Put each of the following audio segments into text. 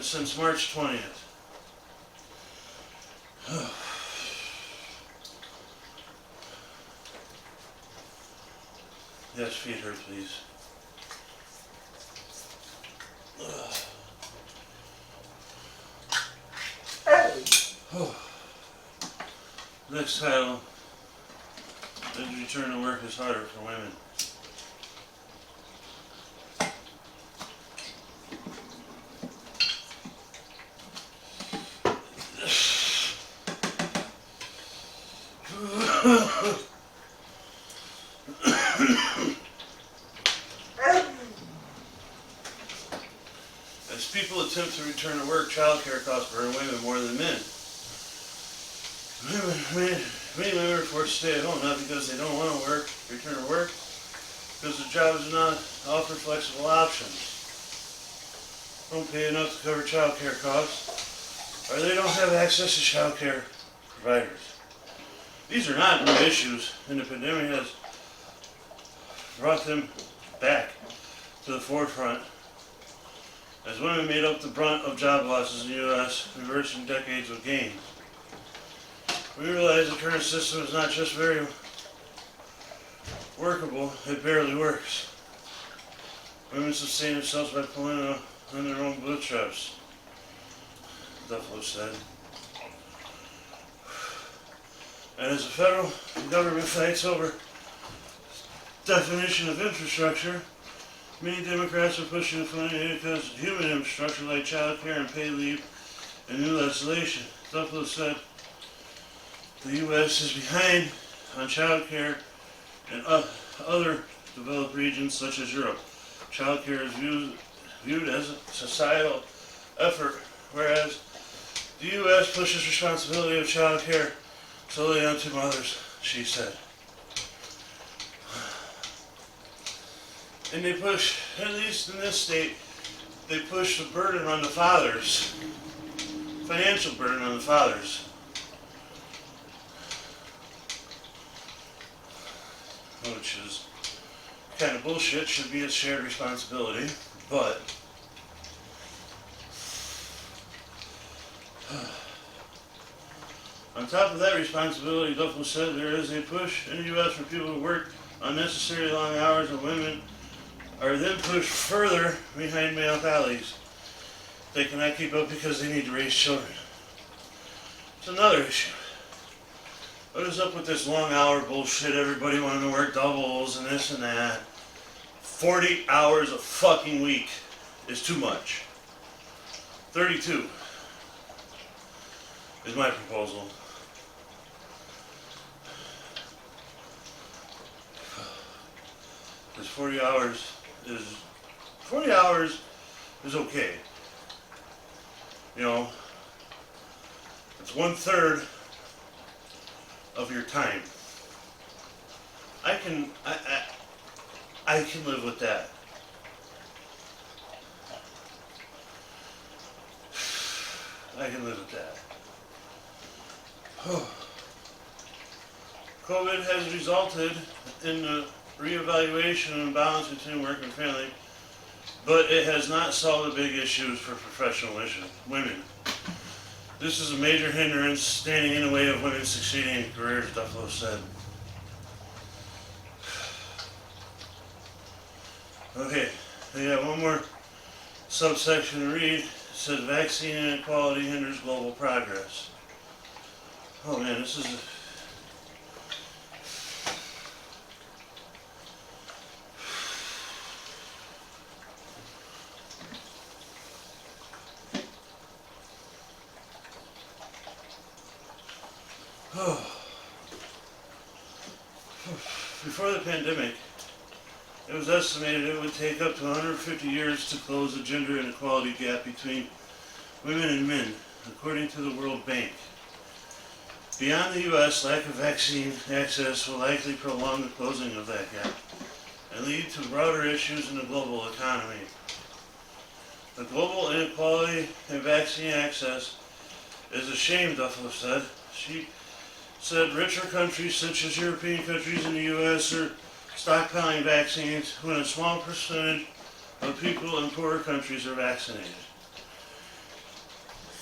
since March 20th. Yes, feed her, please. Next title, the return to work is harder for women. As people attempt to return to work, child care costs burden women more than men. Many women are forced to stay at home, not because they don't want to return to work, because the jobs do not offer flexible options, don't pay enough to cover child care costs, or they don't have access to child care providers. These are not new issues, and the pandemic has brought them back to the forefront as women made up the brunt of job losses in the U.S., reversing decades of gains. We realize the current system is not just very workable, it barely works. Women sustain themselves by pulling on their own bootstraps, Duffalo said. And as the federal government fights over definition of infrastructure, many Democrats are pushing funding because of human infrastructure like child care and paid leave and new legislation. Duffalo said the U.S. is behind on child care and other developed regions such as Europe. Child care is viewed as a societal effort, whereas the U.S. pushes responsibility of child care solely onto mothers, she said. And they push, at least in this state, they push the burden on the fathers, financial burden on the fathers. Which is kind of bullshit, should be a shared responsibility, but on top of that responsibility, Duffalo said there is a push in the U.S. for people to work unnecessarily long hours, and women are then pushed further behind male colleagues. They cannot keep up because they need to raise children. It's another issue. What is up with this long hour bullshit, everybody wanting to work doubles and this and that? 40 hours a fucking week is too much. 32 is my proposal. Because 40 hours is okay. You know, it's 1/3 of your time. I can live with that. I can live with that. COVID has resulted in the reevaluation and balance between work and family, but it has not solved the big issues for professional women. This is a major hindrance standing in the way of women succeeding in careers, Duffalo said. Okay, we got one more subsection to read. It says vaccine inequality hinders global progress. Oh man, this is Before the pandemic, it was estimated it would take up to 150 years to close the gender inequality gap between women and men, according to the World Bank. Beyond the U.S., lack of vaccine access will likely prolong the closing of that gap and lead to broader issues in the global economy. The global inequality in vaccine access is a shame, Duffalo said. She said richer countries such as European countries and the U.S. are stockpiling vaccines when a small percentage of people in poorer countries are vaccinated.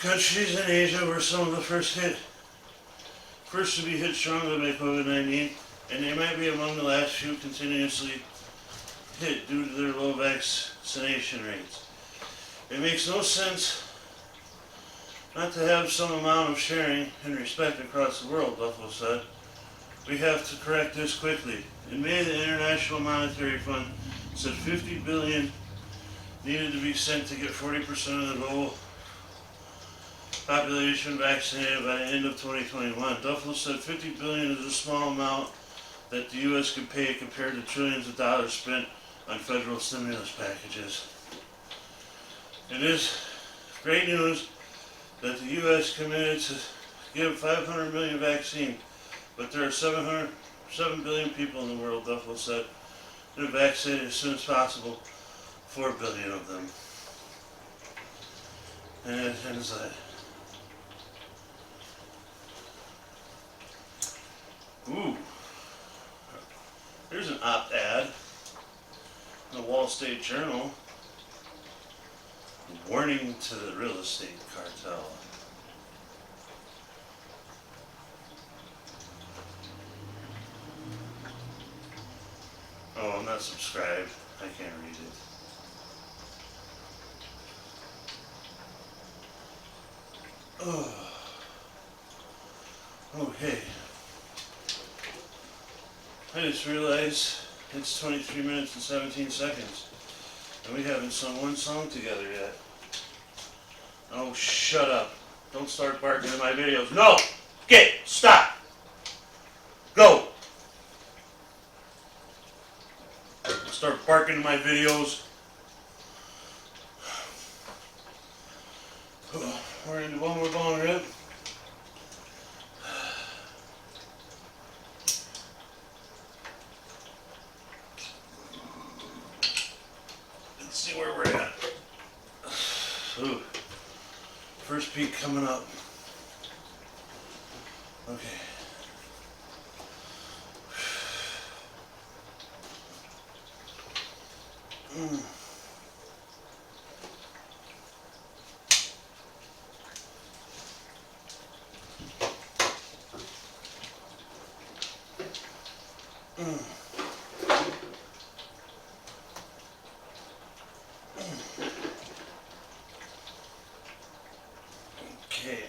Countries in Asia were some of the first to be hit strongly by COVID-19, and they might be among the last few continuously hit due to their low vaccination rates. It makes no sense not to have some amount of sharing and respect across the world, Buffalo said. We have to correct this quickly. In May, the International Monetary Fund said $50 billion needed to be sent to get 40% of the global population vaccinated by the end of 2021. Duffel said $50 billion is a small amount that the U.S. could pay compared to trillions of dollars spent on federal stimulus packages. It is great news that the U.S. committed to give 500 million vaccines, but there are 7 billion people in the world, Duffel said. They're vaccinated as soon as possible, 4 billion of them. And it ends that. Ooh, here's an op-ed in the Wall Street Journal. Warning to the real estate cartel. Oh, I'm not subscribed. I can't read it. Oh. Okay. I just realized it's 23 minutes and 17 seconds. And we haven't sung one song together yet. Oh, shut up. Don't start barking in my videos. No! Okay, stop! Go! Start barking in my videos. We're into one more bong rip. Let's see where we're at. Ooh. First peak coming up. Okay. Okay.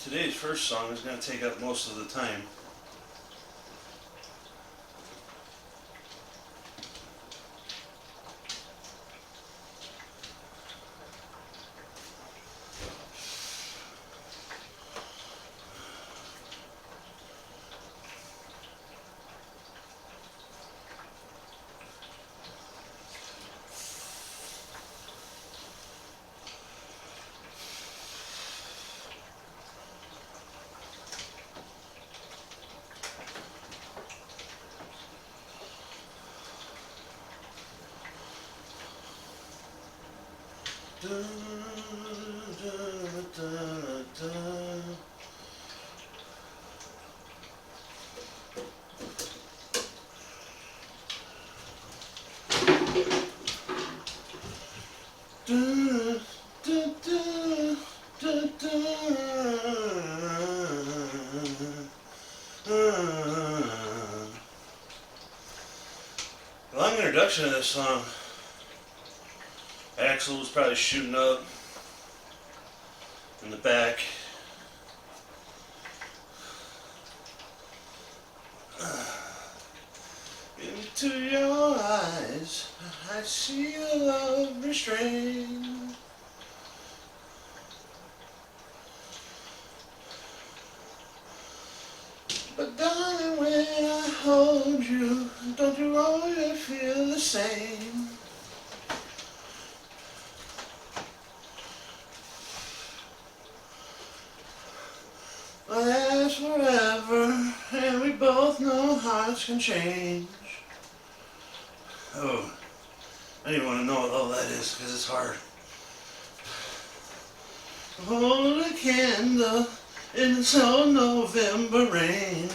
Today's first song is going to take up most of the time. Da, da, da, da. Da, da, da, da, Long introduction to this song. Axel was probably shooting up in the back. Into your eyes, I see your love restrained. But darling, when I hold you, don't you always feel the same? Last forever, and we both know hearts can change. Oh, I didn't want to know what all that is because it's hard. Hold a candle in the November rain.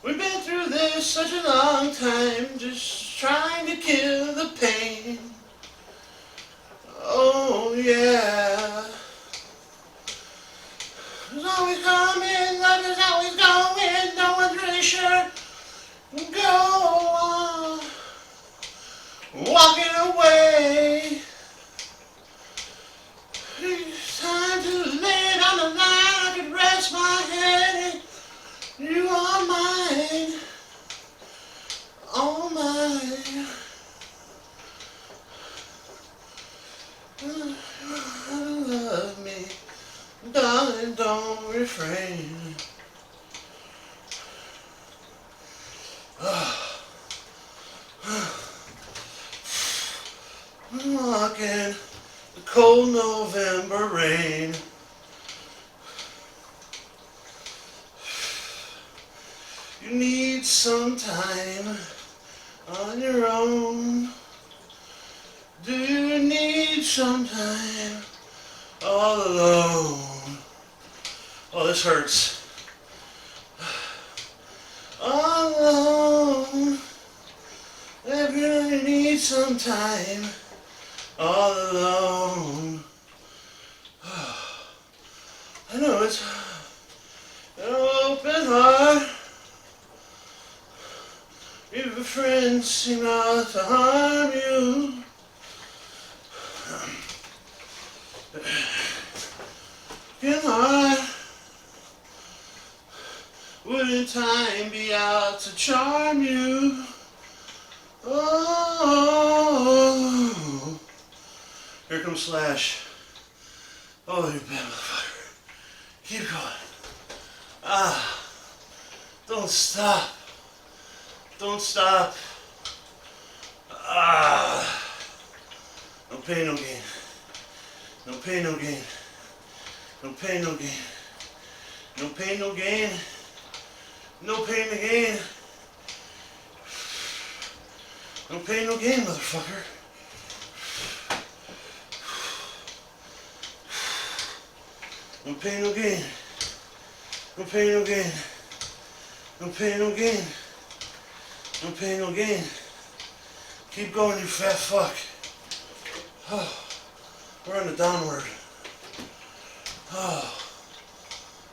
We've been through this such a long time, just trying to kill the pain. Oh yeah. It's always coming, love is always going, no one's really sure. Go on, walking away. It's time to lay it on the line, I could rest my head. You are mine, all mine. Love me, darling, don't refrain. I'm walking the cold November rain. You need some time on your own. Do you need some time all alone? Oh, this hurts. All alone. Everybody needs some time all alone. I know it's an open heart. Your friends seem not to harm you. Your heart, wouldn't time be out to charm you? Oh, here comes Slash. Oh, you bad motherfucker. Keep going. Don't stop. Don't stop. No pain, no gain. No pain, no gain. No pain, no gain. No pain, no gain. No pain, no gain. No pain, no gain, motherfucker. No pain, no gain. No pain, no gain. No pain, no gain. No pain, no gain. Keep going, you fat fuck. Oh, we're on the downward. Oh,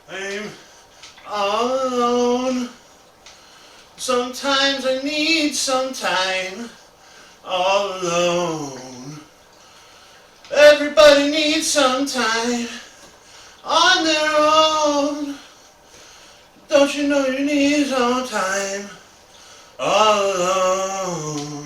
I'm all alone. Sometimes I need some time all alone. Everybody needs some time on their own. Don't you know you need some time all alone?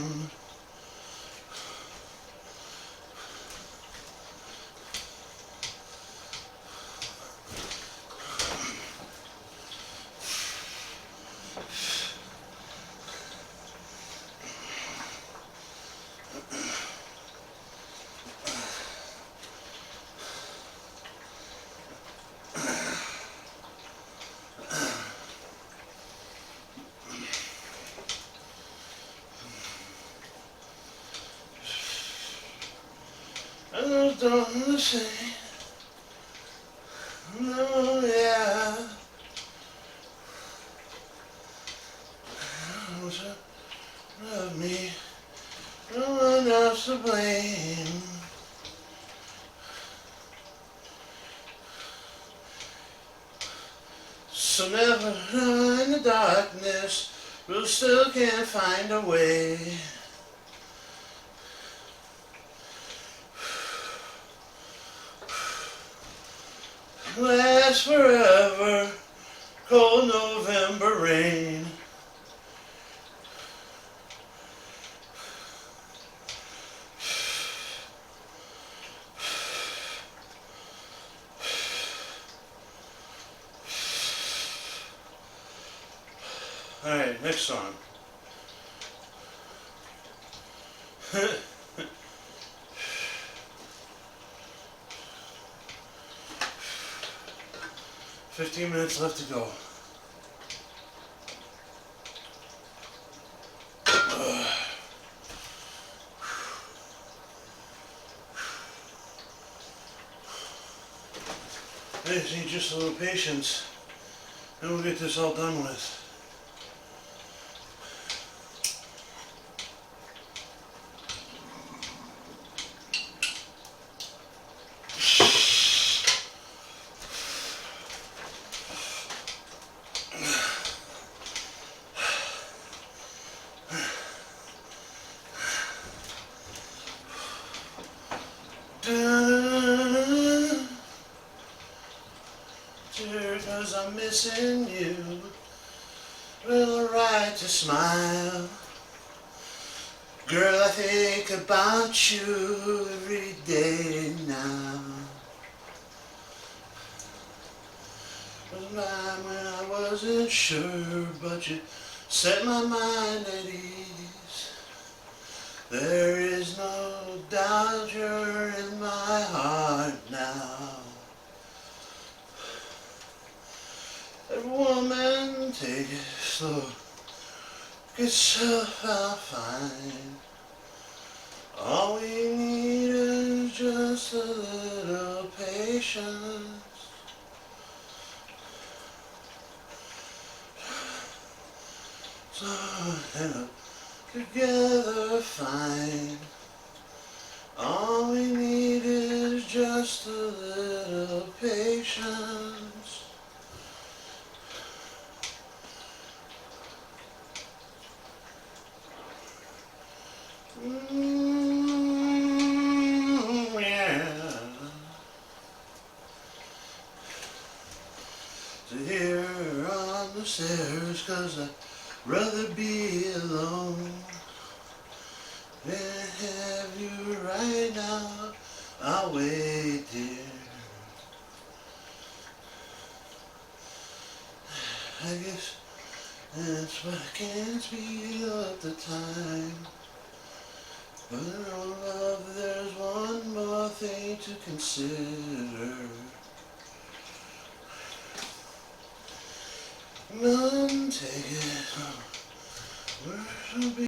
I don't say, no, yeah. Don't you love me? No one else to blame. So never in the darkness, we'll still can't find a way. Last forever, cold November rain. Alright, next song. 15 minutes left to go. I just need just a little patience, and we'll get this all done with. missing you. Real right to smile. Girl, I think about you every day now. Was a time when I wasn't sure, but you set my mind at ease. There is no doubt you're in my heart now. Every woman, take it slow. Get yourself out fine. All we need is just a little patience. So end up together fine. All we need is just a little patience. Yeah. So here on the stairs, 'cause I'd rather be alone than have you right now. I'll wait, dear. I guess that's why I can't speed up the time. But in all love, there's one more thing to consider. None take it. We're so big.